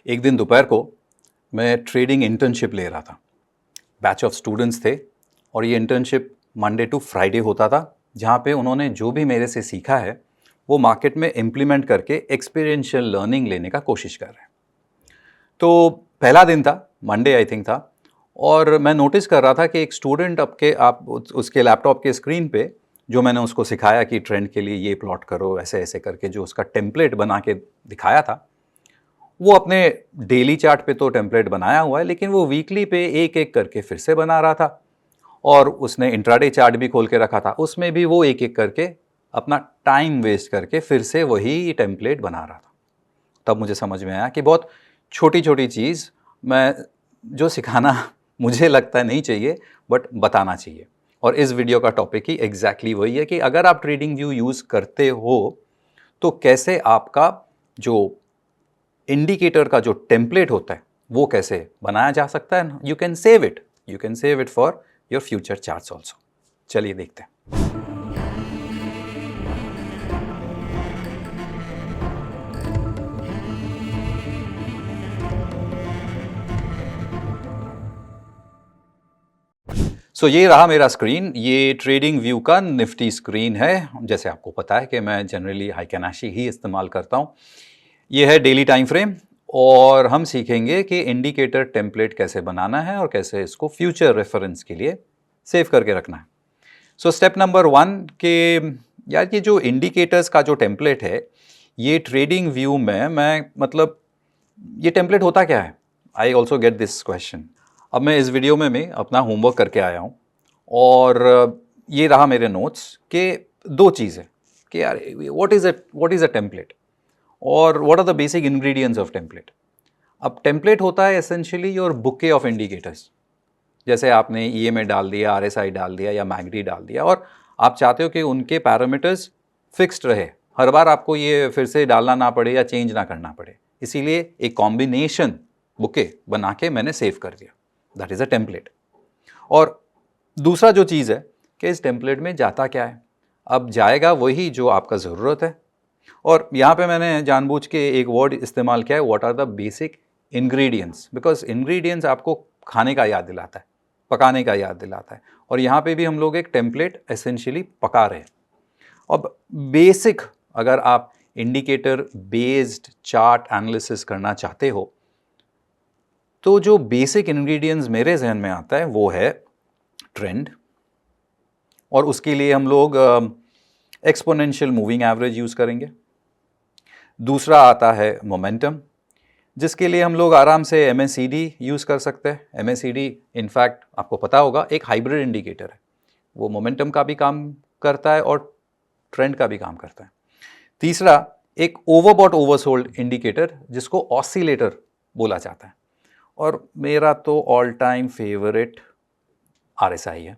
एक दिन दोपहर को मैं ट्रेडिंग इंटर्नशिप ले रहा था। बैच ऑफ स्टूडेंट्स थे और ये इंटर्नशिप मंडे टू फ्राइडे होता था, जहाँ पे उन्होंने जो भी मेरे से सीखा है वो मार्केट में इम्प्लीमेंट करके एक्सपीरियंशियल लर्निंग लेने का कोशिश कर रहे हैं। तो पहला दिन था, मंडे आई थिंक था, और मैं नोटिस कर रहा था कि एक स्टूडेंट उसके लैपटॉप के स्क्रीन पे जो मैंने उसको सिखाया कि ट्रेंड के लिए ये प्लॉट करो, ऐसे ऐसे करके जो उसका टेम्पलेट बना के दिखाया था, वो अपने डेली चार्ट पे तो टेम्पलेट बनाया हुआ है, लेकिन वो वीकली पे एक एक करके फिर से बना रहा था। और उसने इंट्राडे चार्ट भी खोल के रखा था, उसमें भी वो एक एक करके अपना टाइम वेस्ट करके फिर से वही टेम्पलेट बना रहा था। तब मुझे समझ में आया कि बहुत छोटी छोटी चीज़ मैं जो सिखाना मुझे लगता है नहीं चाहिए, बट बताना चाहिए। और इस वीडियो का टॉपिक ही एग्जैक्टली वही है कि अगर आप ट्रेडिंग व्यू यूज़ करते हो तो कैसे आपका जो इंडिकेटर का जो टेम्पलेट होता है वो कैसे बनाया जा सकता है। You can save it for your future charts also. चलिए देखते हैं। ये रहा मेरा स्क्रीन। ये ट्रेडिंग व्यू का निफ्टी स्क्रीन है। जैसे आपको पता है कि मैं जनरली हाइकेनाशी ही इस्तेमाल करता हूँ। ये है डेली टाइम फ्रेम, और हम सीखेंगे कि इंडिकेटर टेम्पलेट कैसे बनाना है और कैसे इसको फ्यूचर रेफरेंस के लिए सेव करके रखना है। स्टेप नंबर 1 के यार, ये जो इंडिकेटर्स का जो टेम्पलेट है, ये ट्रेडिंग व्यू में ये टेम्पलेट होता क्या है? I also get this question. अब मैं इस वीडियो में अपना होमवर्क करके आया हूँ, और ये रहा मेरे नोट्स के दो चीज़ें कि यार व्हाट इज़ अ टेम्पलेट और what are the basic ingredients of template. अब टेम्पलेट होता है essentially your bouquet of indicators. जैसे आपने ईएमए डाल दिया, आरएसआई डाल दिया या मैगडी डाल दिया, और आप चाहते हो कि उनके पैरामीटर्स फिक्स्ड रहे, हर बार आपको ये फिर से डालना ना पड़े या चेंज ना करना पड़े। इसीलिए एक कॉम्बिनेशन बुके बना के मैंने सेव कर दिया, दैट इज़ अ टेम्पलेट। और दूसरा जो चीज़ है कि इस टेम्पलेट में जाता क्या है, अब जाएगा वही जो आपका ज़रूरत है। और यहाँ पे मैंने जानबूझ के एक वर्ड इस्तेमाल किया है, what are the basic ingredients, because ingredients आपको खाने का याद दिलाता है, पकाने का याद दिलाता है। और यहाँ पे भी हम लोग एक टेम्पलेट एसेंशियली पका रहे हैं। अब बेसिक, अगर आप इंडिकेटर बेस्ड चार्ट एनालिसिस करना चाहते हो तो जो बेसिक इंग्रेडिएंट्स मेरे जहन में आता है वो है ट्रेंड, और उसके लिए हम लोग एक्सपोनेंशियल मूविंग एवरेज यूज़ करेंगे। दूसरा आता है मोमेंटम, जिसके लिए हम लोग आराम से MACD यूज़ कर सकते हैं। MACD इनफैक्ट आपको पता होगा एक हाइब्रिड इंडिकेटर है, वो मोमेंटम का भी काम करता है और ट्रेंड का भी काम करता है। तीसरा एक ओवरबॉट ओवरसोल्ड इंडिकेटर, जिसको ऑसिलेटर बोला जाता है, और मेरा तो ऑल टाइम फेवरेट RSI है।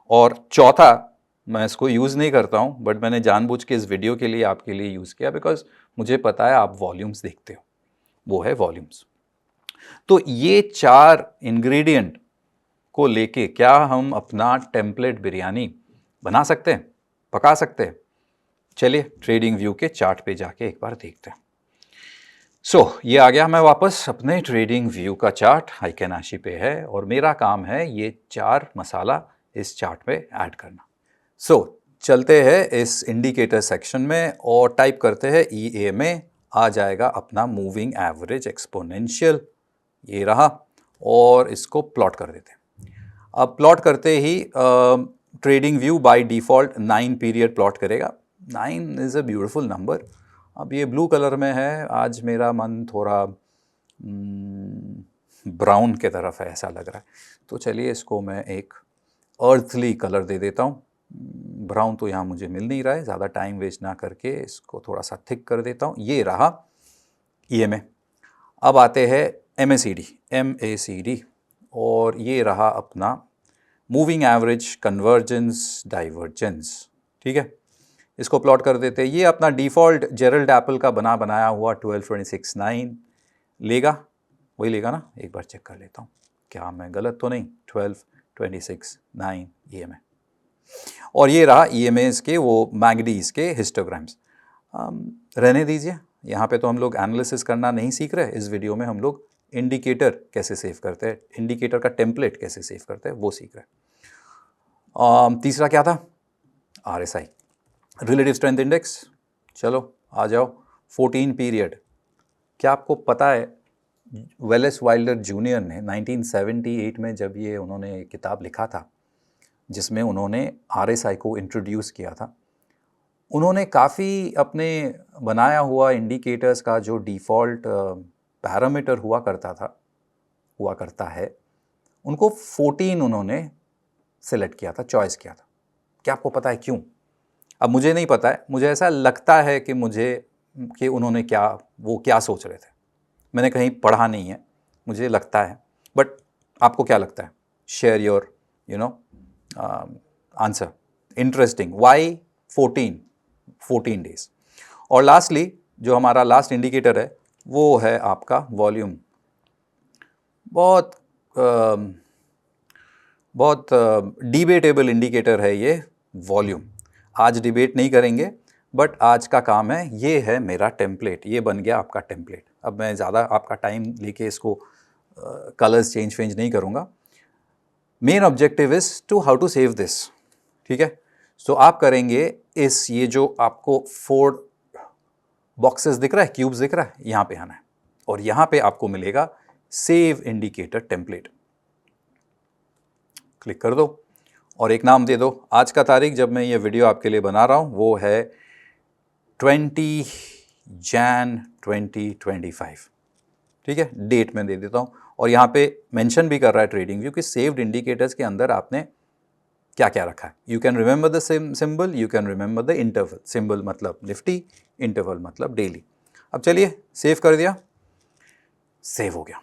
और चौथा, मैं इसको यूज़ नहीं करता हूँ, बट मैंने जानबूझ के इस वीडियो के लिए आपके लिए यूज़ किया, बिकॉज मुझे पता है आप वॉल्यूम्स देखते हो, वो है वॉल्यूम्स। तो ये 4 इंग्रेडिएंट को लेके क्या हम अपना टेम्पलेट बिरयानी बना सकते हैं, पका सकते हैं? चलिए ट्रेडिंग व्यू के चार्ट पे जाके एक बार देखते हैं। ये आ गया मैं वापस अपने ट्रेडिंग व्यू का चार्ट, हाइकेनाशी पे है, और मेरा काम है ये 4 मसाला इस चार्ट पे ऐड करना। चलते हैं इस इंडिकेटर सेक्शन में और टाइप करते हैं EMA। आ जाएगा अपना मूविंग एवरेज एक्सपोनेंशियल, ये रहा, और इसको प्लॉट कर देते हैं। अब प्लॉट करते ही TradingView by default 9 period plot करेगा। 9 इज़ अ ब्यूटीफुल नंबर। अब ये ब्लू कलर में है, आज मेरा मन थोड़ा ब्राउन के तरफ है ऐसा लग रहा है, तो चलिए इसको मैं एक अर्थली कलर दे देता हूँ। ब्राउन तो यहाँ मुझे मिल नहीं रहा है, ज़्यादा टाइम वेस्ट ना करके इसको थोड़ा सा थिक कर देता हूँ। ये रहा EMA। अब आते हैं MACD, और ये रहा अपना मूविंग एवरेज कन्वर्जेंस डाइवर्जेंस। ठीक है, इसको प्लॉट कर देते हैं। ये अपना डिफ़ॉल्ट जेरल्ड एप्पल का बनाया हुआ 12-26-9 लेगा, वही लेगा ना, एक बार चेक कर लेता हूँ क्या मैं गलत तो नहीं। 12-26-9 EMA, और ये रहा EMAs के वो मैगडीज के हिस्टोग्राम्स। रहने दीजिए, यहाँ पे तो हम लोग एनालिसिस करना नहीं सीख रहे, इस वीडियो में हम लोग इंडिकेटर कैसे सेव करते हैं, इंडिकेटर का टेम्पलेट कैसे सेव करते हैं वो सीख रहे हैं। तीसरा क्या था? RSI, relative strength index. चलो आ जाओ। 14 पीरियड। क्या आपको पता है वेलेस वाइल्डर जूनियर ने 1978 में जब ये उन्होंने किताब लिखा था जिसमें उन्होंने RSI को इंट्रोड्यूस किया था, उन्होंने काफ़ी अपने बनाया हुआ इंडिकेटर्स का जो डिफ़ॉल्ट पैरामीटर हुआ करता है, उनको 14 उन्होंने सेलेक्ट किया था, चॉइस किया था। क्या आपको पता है क्यों? अब मुझे नहीं पता है, मुझे ऐसा लगता है कि उन्होंने क्या सोच रहे थे। मैंने कहीं पढ़ा नहीं है, मुझे लगता है, बट आपको क्या लगता है? Share your answer. Interesting. Why 14 days. और लास्टली जो हमारा लास्ट इंडिकेटर है वो है आपका वॉल्यूम। बहुत डिबेटेबल इंडिकेटर है ये वॉल्यूम। आज डिबेट नहीं करेंगे, बट आज का काम है, ये है मेरा टेम्पलेट, ये बन गया आपका टेम्पलेट। अब मैं ज़्यादा आपका टाइम लेके इसको कलर्स चेंज नहीं करूँगा। Main objective is to how to save this, ठीक है। सो आप करेंगे ये जो आपको 4 बॉक्सेस दिख रहा है, क्यूब्स दिख रहा है, यहाँ पे आना है और यहाँ पे आपको मिलेगा सेव इंडिकेटर टेम्पलेट। क्लिक कर दो और एक नाम दे दो। आज का तारीख जब मैं ये वीडियो आपके लिए बना रहा हूँ वो है 20 जैन 2025, ठीक है। डेट में दे देता हूँ और यहाँ पे मेंशन भी कर रहा है ट्रेडिंग व्यू कि सेव्ड इंडिकेटर्स के अंदर आपने क्या क्या रखा है। You can remember the symbol, you can remember the interval. Symbol मतलब निफ्टी, इंटरवल मतलब डेली। अब चलिए सेव कर दिया, सेव हो गया।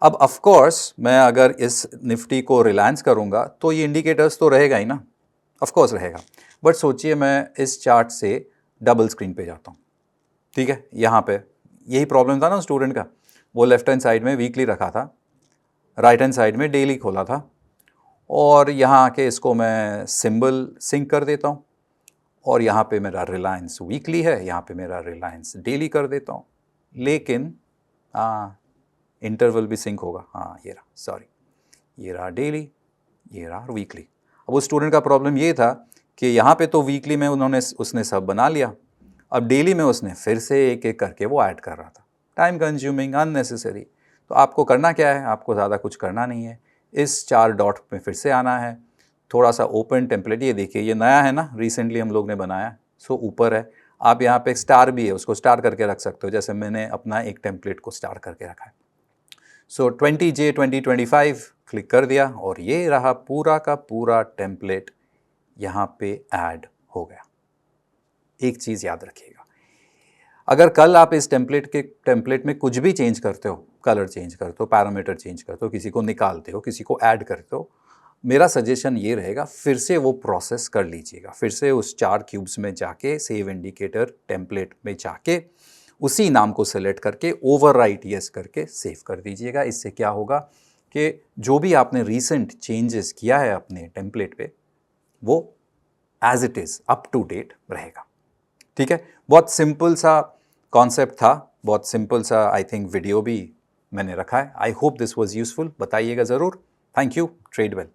अब ऑफ कोर्स मैं अगर इस निफ्टी को रिलायंस करूंगा तो ये इंडिकेटर्स तो रहेगा ही ना, ऑफ कोर्स रहेगा। बट सोचिए मैं इस चार्ट से डबल स्क्रीन पे जाता हूँ, ठीक है। यहाँ पे यही प्रॉब्लम था ना स्टूडेंट का, वो लेफ्ट हैंड साइड में वीकली रखा था, राइट हैंड साइड में डेली खोला था, और यहाँ आके इसको मैं सिंबल सिंक कर देता हूँ और यहाँ पे मेरा रिलायंस वीकली है, यहाँ पे मेरा रिलायंस डेली कर देता हूँ। लेकिन इंटरवल भी सिंक होगा, हाँ ये रहा, सॉरी, ये रहा डेली, ये रहा वीकली। अब उस स्टूडेंट का प्रॉब्लम ये था कि यहाँ पे तो वीकली में उसने सब बना लिया, अब डेली में उसने फिर से एक एक करके वो ऐड कर रहा था। Time consuming, unnecessary. तो आपको करना क्या है? आपको ज़्यादा कुछ करना नहीं है, इस 4 डॉट में फिर से आना है, थोड़ा सा ओपन टेम्पलेट, ये देखिए ये नया है ना, रिसेंटली हम लोग ने बनाया, सो ऊपर है। आप यहाँ पे एक स्टार भी है, उसको स्टार करके रख सकते हो, जैसे मैंने अपना एक टेम्पलेट को स्टार करके रखा है। सो 20J 2025 क्लिक कर दिया और ये रहा पूरा का पूरा टेम्पलेट यहाँ पे ऐड हो गया। एक चीज़ याद रखिएगा, अगर कल आप इस टेम्पलेट में कुछ भी चेंज करते हो, कलर चेंज करते हो, पैरामीटर चेंज करते हो, किसी को निकालते हो, किसी को ऐड करते हो, मेरा सजेशन ये रहेगा फिर से वो प्रोसेस कर लीजिएगा। फिर से उस 4 क्यूब्स में जाके सेव इंडिकेटर टेम्पलेट में जाके उसी नाम को सेलेक्ट करके ओवरराइट यस करके सेव कर दीजिएगा। इससे क्या होगा कि जो भी आपने रीसेंट चेंजेस किया है अपने टेम्पलेट पे, वो as it is up to date रहेगा, ठीक है। बहुत सिंपल सा कॉन्सेप्ट था, बहुत सिंपल सा आई थिंक वीडियो भी मैंने रखा है। I hope this was useful. बताइएगा ज़रूर। Thank you. Trade well.